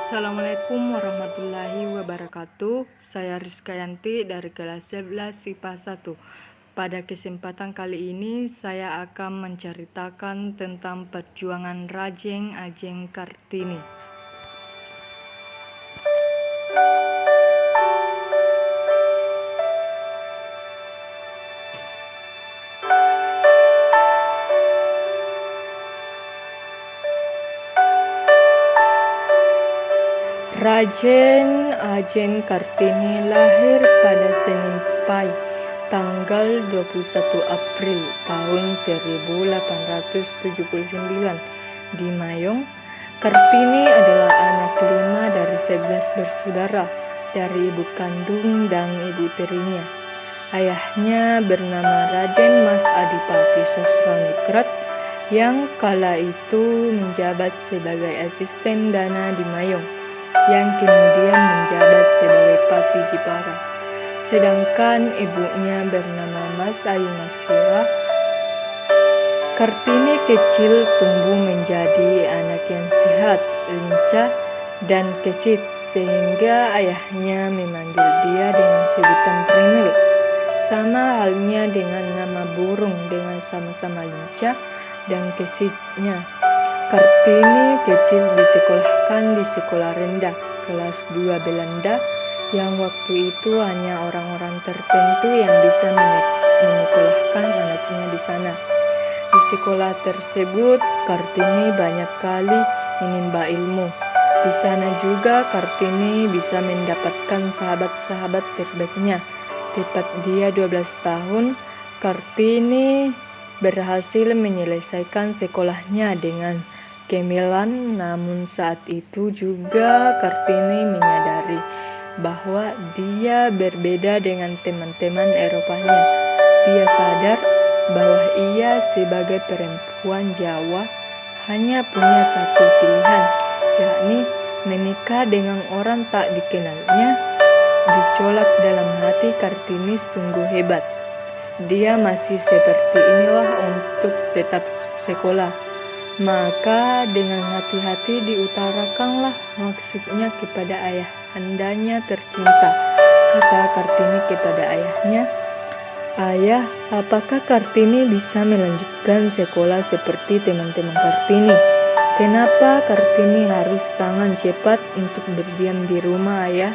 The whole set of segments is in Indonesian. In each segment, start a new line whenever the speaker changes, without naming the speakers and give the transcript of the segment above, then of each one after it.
Assalamualaikum warahmatullahi wabarakatuh. Saya Rizka Yanti dari kelas 11 IPA 1. Pada kesempatan kali ini saya akan menceritakan tentang perjuangan Rajeng Ajeng Kartini. Rajeng Ajeng Kartini lahir pada Senin Pai, tanggal 21 April tahun 1879 di Mayong. Kartini adalah anak kelima dari 11 bersaudara dari ibu kandung dan ibu tirinya. Ayahnya bernama Raden Mas Adipati Sosroningrat yang kala itu menjabat sebagai asisten dana di Mayong, yang kemudian menjabat sebagai Pati Jepara. Sedangkan ibunya bernama Mas Ayu Masyura. Kartini kecil tumbuh menjadi anak yang sehat, lincah, dan gesit, sehingga ayahnya memanggil dia dengan sebutan Trinil. Sama halnya dengan nama burung dengan sama-sama lincah dan gesitnya. Kartini kecil disekolahkan di sekolah rendah kelas 2 Belanda, yang waktu itu hanya orang-orang tertentu yang bisa menyekolahkan anaknya di sana. Di sekolah tersebut Kartini banyak kali menimba ilmu. Di sana juga Kartini bisa mendapatkan sahabat-sahabat terbaiknya. Tepat dia 12 tahun, Kartini berhasil menyelesaikan sekolahnya dengan gemilang, namun saat itu juga Kartini menyadari bahwa dia berbeda dengan teman-teman Eropanya. Dia sadar bahwa ia sebagai perempuan Jawa hanya punya satu pilihan, yakni menikah dengan orang tak dikenalnya. Dicolak dalam hati Kartini sungguh hebat. Dia masih seperti inilah untuk tetap sekolah. Maka dengan hati-hati diutarakanlah maksudnya kepada ayahandanya tercinta. Kata Kartini kepada ayahnya, "Ayah, apakah Kartini bisa melanjutkan sekolah seperti teman-teman Kartini? Kenapa Kartini harus tangan cepat untuk berdiam di rumah, Ayah?"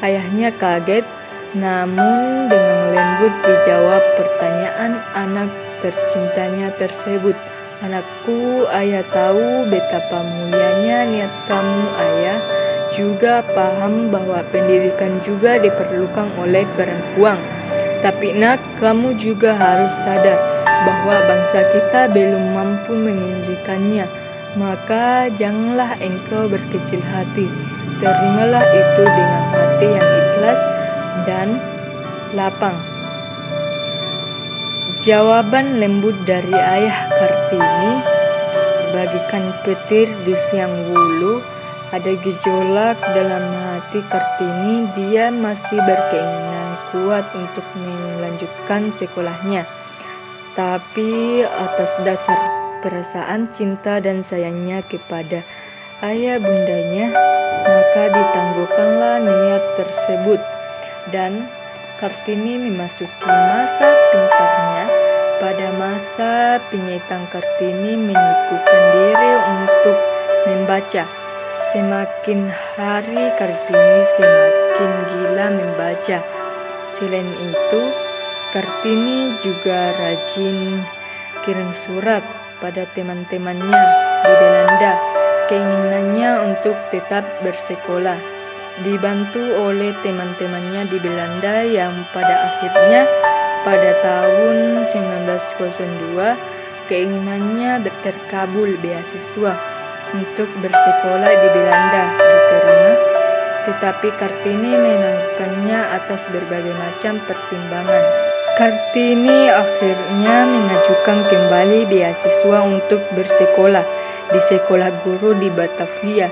Ayahnya kaget, namun dengan lembut dijawab pertanyaan anak tercintanya tersebut. "Anakku, ayah tahu betapa mulianya niat kamu, ayah. Juga paham bahwa pendidikan juga diperlukan oleh perempuan. Tapi nak, kamu juga harus sadar bahwa bangsa kita belum mampu mengizinkannya. Maka janganlah engkau berkecil hati. Terimalah itu dengan hati yang ikhlas dan lapang." Jawaban lembut dari ayah Kartini bagikan petir di siang wulu. Ada gejolak dalam hati Kartini. Dia masih berkeinginan kuat untuk melanjutkan sekolahnya, tapi atas dasar perasaan cinta dan sayangnya kepada ayah bundanya, maka ditangguhkanlah niat tersebut. Dan Kartini memasuki masa pintarnya. Pada masa penyitaan Kartini menyibukkan diri untuk membaca. Semakin hari Kartini semakin gila membaca. Selain itu, Kartini juga rajin kirim surat pada teman-temannya di Belanda. Keinginannya untuk tetap bersekolah, dibantu oleh teman-temannya di Belanda yang pada akhirnya pada tahun 1902 keinginannya terkabul, beasiswa untuk bersekolah di Belanda diterima, tetapi Kartini menangguhkannya atas berbagai macam pertimbangan. Kartini akhirnya mengajukan kembali beasiswa untuk bersekolah di sekolah guru di Batavia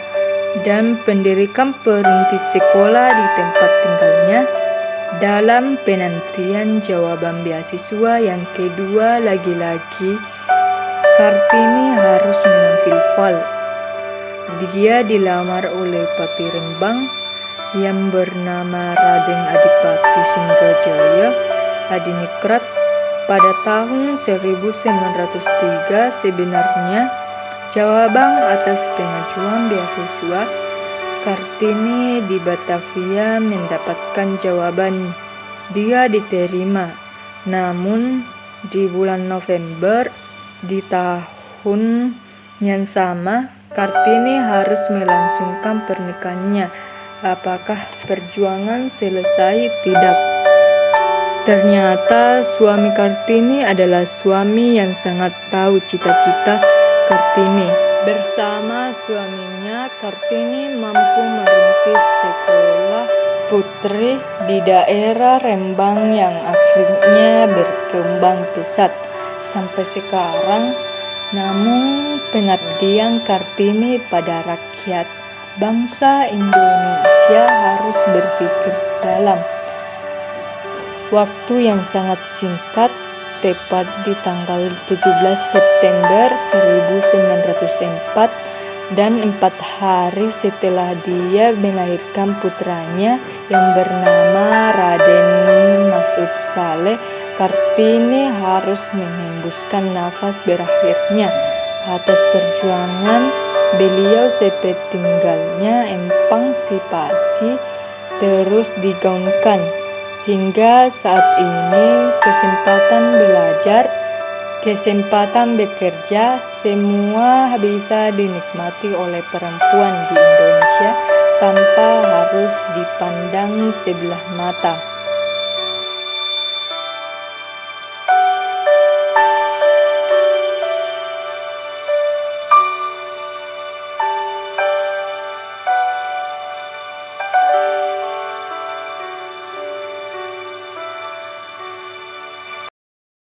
dan pendirikan perintis sekolah di tempat tinggalnya. Dalam penantian jawaban beasiswa yang kedua, lagi-lagi Kartini harus menang filfal. dia dilamar oleh Pati Rembang yang bernama Raden Adipati Singgajaya Adiningrat pada tahun 1903. Sebenarnya jawaban atas pengajuan beasiswa Kartini di Batavia mendapatkan jawaban dia diterima. Namun di bulan November di tahun yang sama Kartini harus melangsungkan pernikahannya. Apakah perjuangan selesai? Tidak. Ternyata suami Kartini adalah suami yang sangat tahu cita-cita Kartini. Bersama suaminya, Kartini mampu merintis sekolah putri di daerah Rembang yang akhirnya berkembang pesat sampai sekarang. Namun pengabdian Kartini pada rakyat bangsa Indonesia harus berpikir dalam waktu yang sangat singkat, tepat di tanggal 17 September 1904 dan 4 hari setelah dia melahirkan putranya yang bernama Raden Masud Saleh, Kartini harus menghembuskan nafas berakhirnya atas perjuangan beliau sepeninggalnya. Emansipasi terus digaungkan hingga saat ini. Kesempatan belajar, kesempatan bekerja, semua bisa dinikmati oleh perempuan di Indonesia tanpa harus dipandang sebelah mata.